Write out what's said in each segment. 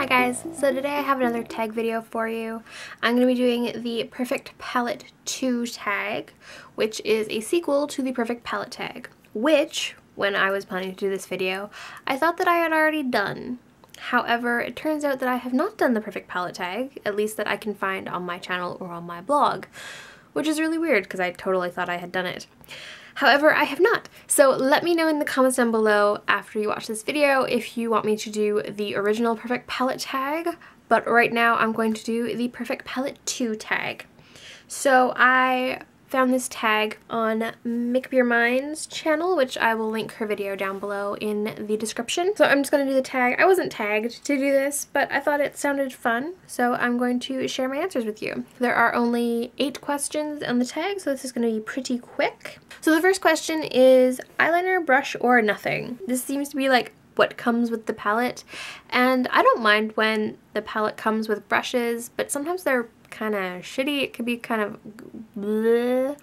Hi guys, so today I have another tag video for you. I'm going to be doing the Perfect Palette 2 tag, which is a sequel to the Perfect Palette tag, which, when I was planning to do this video, I thought that I had already done. However, it turns out that I have not done the Perfect Palette tag, at least that I can find on my channel or on my blog, which is really weird because I totally thought I had done it. However, I have not. So let me know in the comments down below after you watch this video if you want me to do the original Perfect Palette tag, but right now I'm going to do the Perfect Palette 2 tag. So I found this tag on Make Up Your Mind's channel, which I will link her video down below in the description. So I'm just going to do the tag. I wasn't tagged to do this, but I thought it sounded fun, so I'm going to share my answers with you. There are only 8 questions on the tag, so this is going to be pretty quick. So the first question is eyeliner, brush, or nothing. This seems to be like what comes with the palette, and I don't mind when the palette comes with brushes, but sometimes they're kind of shitty. It could be kind of bleh,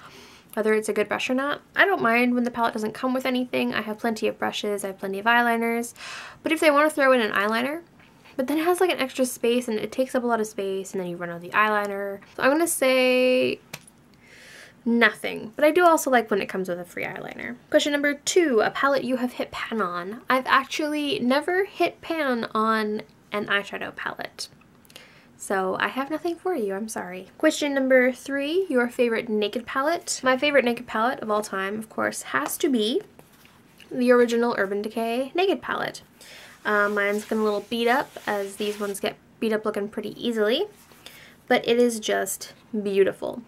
whether it's a good brush or not. I don't mind when the palette doesn't come with anything. I have plenty of brushes, I have plenty of eyeliners, but if they want to throw in an eyeliner, but then it has like an extra space and it takes up a lot of space and then you run out of the eyeliner. So I'm gonna say nothing, but I do also like when it comes with a free eyeliner. Question number 2, a palette you have hit pan on. I've actually never hit pan on an eyeshadow palette, so I have nothing for you, I'm sorry. Question number 3, your favorite naked palette. My favorite naked palette of all time, of course, has to be the original Urban Decay Naked palette. Mine's been a little beat up, as these ones get beat up looking pretty easily, but it is just beautiful.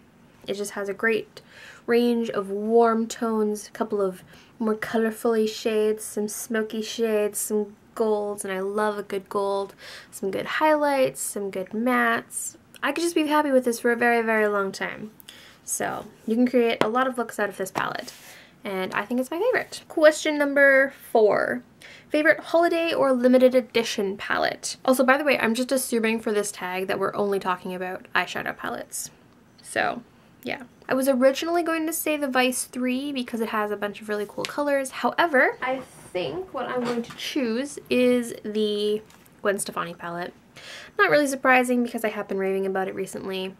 It just has a great range of warm tones, a couple of more colorfully shades, some smoky shades, some golds, and I love a good gold, some good highlights, some good mattes. I could just be happy with this for a very, very long time. So you can create a lot of looks out of this palette, and I think it's my favorite. Question number 4. Favorite holiday or limited edition palette? Also, by the way, I'm just assuming for this tag that we're only talking about eyeshadow palettes. So yeah. I was originally going to say the Vice 3 because it has a bunch of really cool colors. However, I think what I'm going to choose is the Gwen Stefani palette. Not really surprising because I have been raving about it recently,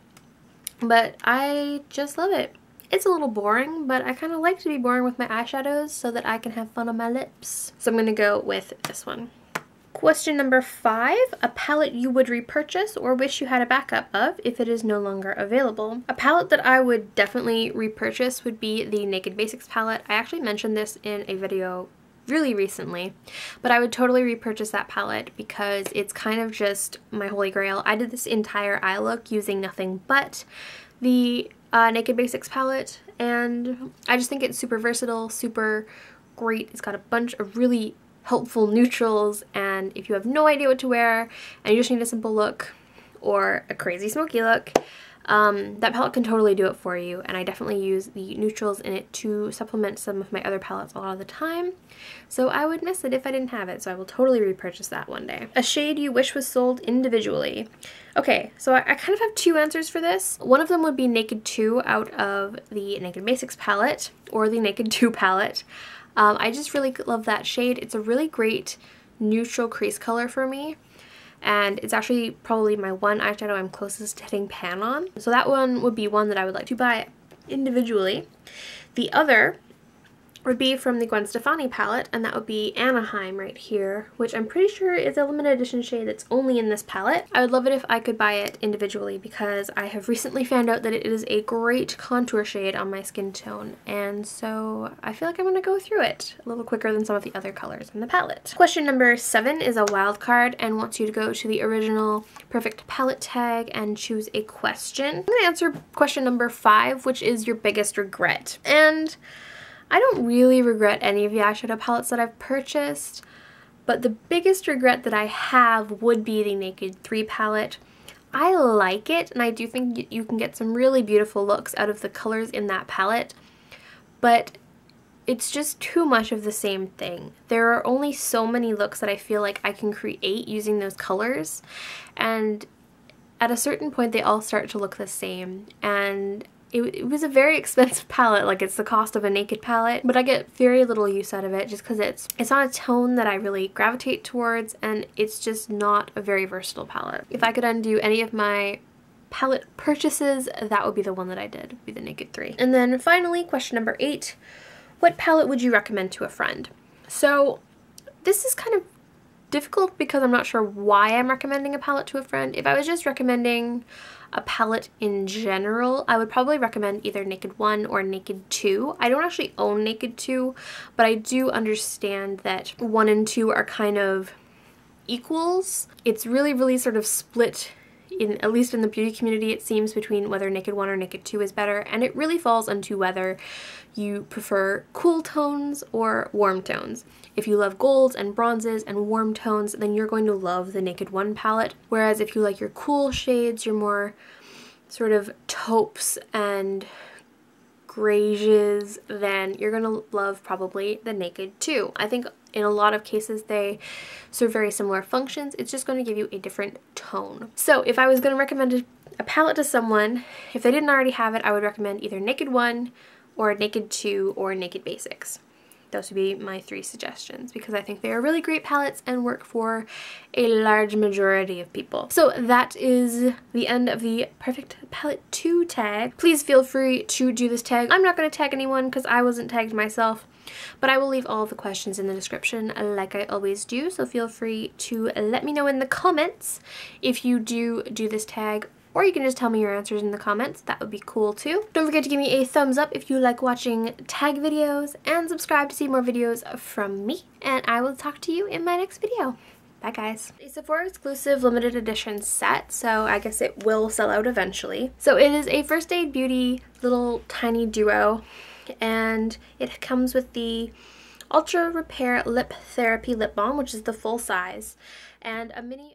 but I just love it. It's a little boring, but I kind of like to be boring with my eyeshadows so that I can have fun on my lips. So I'm going to go with this one. Question number 5, a palette you would repurchase or wish you had a backup of if it is no longer available. A palette that I would definitely repurchase would be the Naked Basics palette. I actually mentioned this in a video really recently, but I would totally repurchase that palette because it's kind of just my holy grail. I did this entire eye look using nothing but the Naked Basics palette, and I just think it's super versatile, super great. It's got a bunch of really helpful neutrals, and if you have no idea what to wear and you just need a simple look or a crazy smoky look, that palette can totally do it for you. And I definitely use the neutrals in it to supplement some of my other palettes a lot of the time, so I would miss it if I didn't have it, so I will totally repurchase that one day. A shade you wish was sold individually. Okay, so I kind of have 2 answers for this. One of them would be Naked 2 out of the Naked Basics palette, or the Naked 2 palette. I just really love that shade. It's a really great neutral crease color for me, and it's actually probably my one eyeshadow I'm closest to hitting pan on. So that one would be one that I would like to buy individually. The other would be from the Gwen Stefani palette, and that would be Anaheim right here, which I'm pretty sure is a limited edition shade that's only in this palette. I would love it if I could buy it individually because I have recently found out that it is a great contour shade on my skin tone, and so I feel like I'm going to go through it a little quicker than some of the other colors in the palette. Question number 7 is a wild card and wants you to go to the original Perfect Palette tag and choose a question. I'm going to answer question number 5, which is your biggest regret. And I don't really regret any of the eyeshadow palettes that I've purchased, but the biggest regret that I have would be the Naked 3 palette. I like it, and I do think you can get some really beautiful looks out of the colors in that palette, but it's just too much of the same thing. There are only so many looks that I feel like I can create using those colors, and at a certain point they all start to look the same, and it was a very expensive palette, like it's the cost of a Naked palette, but I get very little use out of it just because it's not a tone that I really gravitate towards, and it's just not a very versatile palette. If I could undo any of my palette purchases, that would be the one that I did, be the Naked 3. And then finally, question number 8, what palette would you recommend to a friend? So this is kind of difficult because I'm not sure why I'm recommending a palette to a friend. If I was just recommending a palette in general, I would probably recommend either Naked 1 or Naked 2. I don't actually own Naked 2, but I do understand that 1 and 2 are kind of equals. It's really sort of split, at least in the beauty community, it seems, between whether Naked 1 or Naked 2 is better, and it really falls into whether you prefer cool tones or warm tones. If you love golds and bronzes and warm tones, then you're going to love the Naked 1 palette, whereas if you like your cool shades, your more sort of taupes and grays, then you're going to love probably the Naked 2. I think in a lot of cases they serve very similar functions, it's just going to give you a different tone. So if I was going to recommend a palette to someone, if they didn't already have it, I would recommend either Naked 1 or Naked 2 or Naked Basics. Those would be my 3 suggestions because I think they are really great palettes and work for a large majority of people. So that is the end of the Perfect Palette 2 tag. Please feel free to do this tag. I'm not going to tag anyone because I wasn't tagged myself, but I will leave all of the questions in the description like I always do, so feel free to let me know in the comments if you do this tag, or you can just tell me your answers in the comments. That would be cool too. Don't forget to give me a thumbs up if you like watching tag videos, and subscribe to see more videos from me, and I will talk to you in my next video. Bye guys. A Sephora exclusive limited edition set, so I guess it will sell out eventually. So it is a First Aid Beauty little tiny duo, and it comes with the Ultra Repair Lip Therapy Lip Balm, which is the full size, and a mini